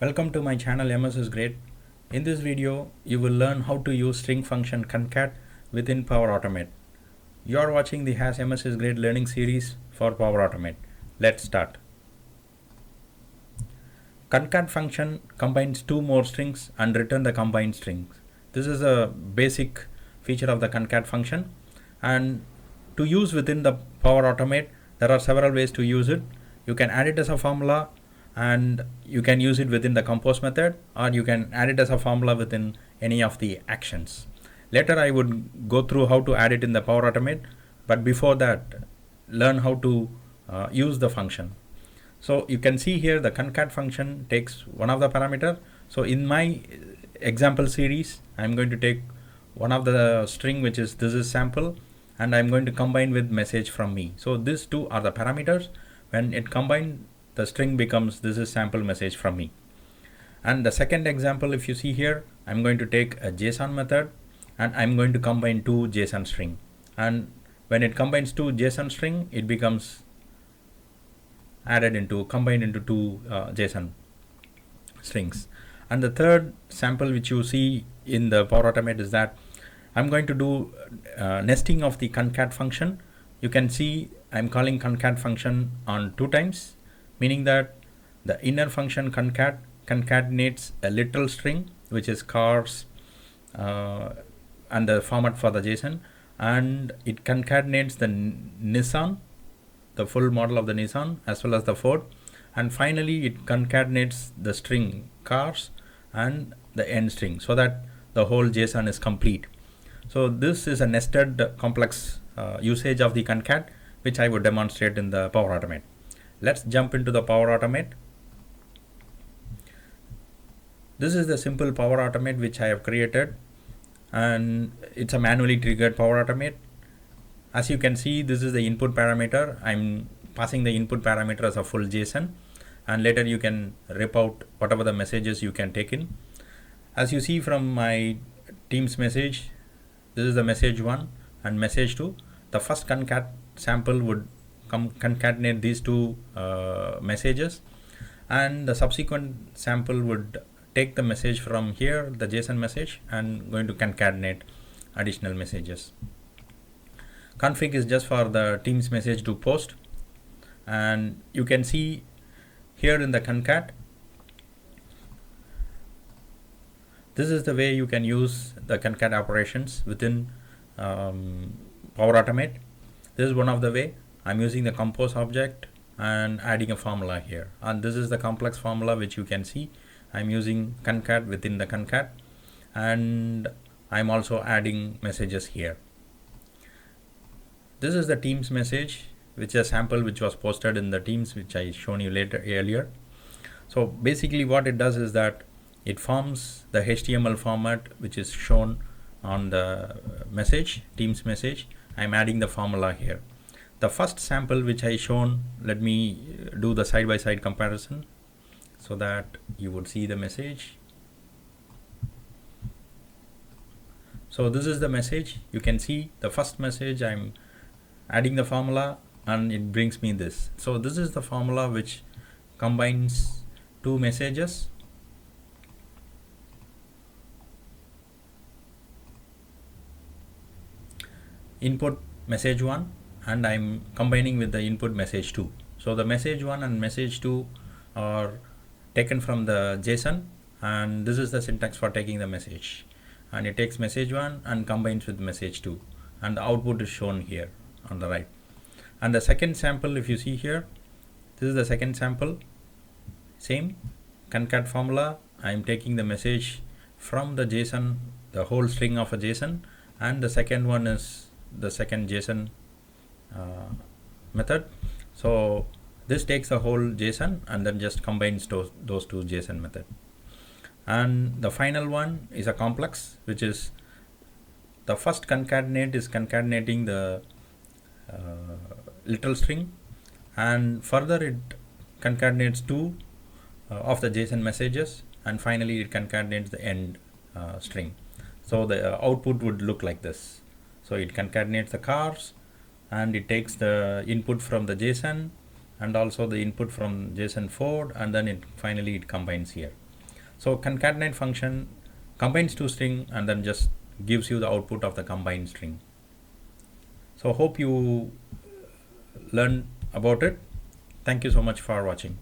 Welcome to my channel MS is Great. In this video, you will learn how to use string function concat within Power Automate. You are watching the Has MS is Great learning series for Power Automate. Let's start. Concat function combines two more strings and return the combined strings. This is a basic feature of the concat function, and to use within the Power Automate, there are several ways to use it. You can add it as a formula, and you can use it within the compose method, or you can add it as a formula within any of the actions. Later I would go through how to add it in the Power Automate, but before that, learn how to use the function. So you can see here the concat function takes one of the parameter. So in my example series, I'm going to take one of the string, which is this is sample, and I'm going to combine with message from me. So these two are the parameters. When it combined, the string becomes this is sample message from me. And the second example, if you see here, I'm going to take a JSON method and I'm going to combine two JSON string. And when it combines two JSON string, it becomes combined into two JSON strings. And the third sample which you see in the Power Automate is that I'm going to do nesting of the concat function. You can see I'm calling concat function on two times, meaning that the inner function concatenates a literal string, which is cars and the format for the JSON, and it concatenates the Nissan, the full model of the Nissan, as well as the Ford, and finally it concatenates the string cars and the end string, so that the whole JSON is complete. So this is a nested complex usage of the concat, which I would demonstrate in the Power Automate. Let's jump into the Power Automate. This is the simple Power Automate which I have created, and it's a manually triggered Power Automate. As you can see, this is the input parameter. I'm passing the input parameter as a full JSON, and later you can rip out whatever the messages you can take in. As you see from my Teams message, this is the message 1 and message 2. The first concat sample would concatenate these two messages, and the subsequent sample would take the message from here, the JSON message, and going to concatenate additional messages. Config is just for the Teams message to post, and you can see here in the concat, this is the way you can use the concat operations within Power Automate. This is one of the way. I'm using the compose object and adding a formula here, and this is the complex formula which you can see. I'm using concat within the concat, and I'm also adding messages here. This is the Teams message, which is a sample which was posted in the Teams, which I shown you earlier. So basically what it does is that it forms the HTML format which is shown on the message, Teams message. I'm adding the formula here. The first sample which I shown, let me do the side-by-side comparison so that you would see the message. So this is the message. You can see the first message, I'm adding the formula and it brings me this. So this is the formula which combines two messages. Input message 1, and I'm combining with the input message 2. So the message 1 and message 2 are taken from the JSON, and this is the syntax for taking the message, and it takes message 1 and combines with message 2, and the output is shown here on the right. And the second sample, if you see here, this is the second sample, same concat formula. I'm taking the message from the JSON, the whole string of a JSON, and the second one is the second JSON method. So this takes the whole JSON and then just combines those two JSON method. And the final one is a complex, which is the first concatenate is concatenating the literal string, and further it concatenates two of the JSON messages, and finally it concatenates the end string. So the output would look like this. So it concatenates the cars, and it takes the input from the JSON and also the input from JSON Ford, and then finally it combines here. So concatenate function combines two string and then just gives you the output of the combined string. So hope you learn about it. Thank you so much for watching.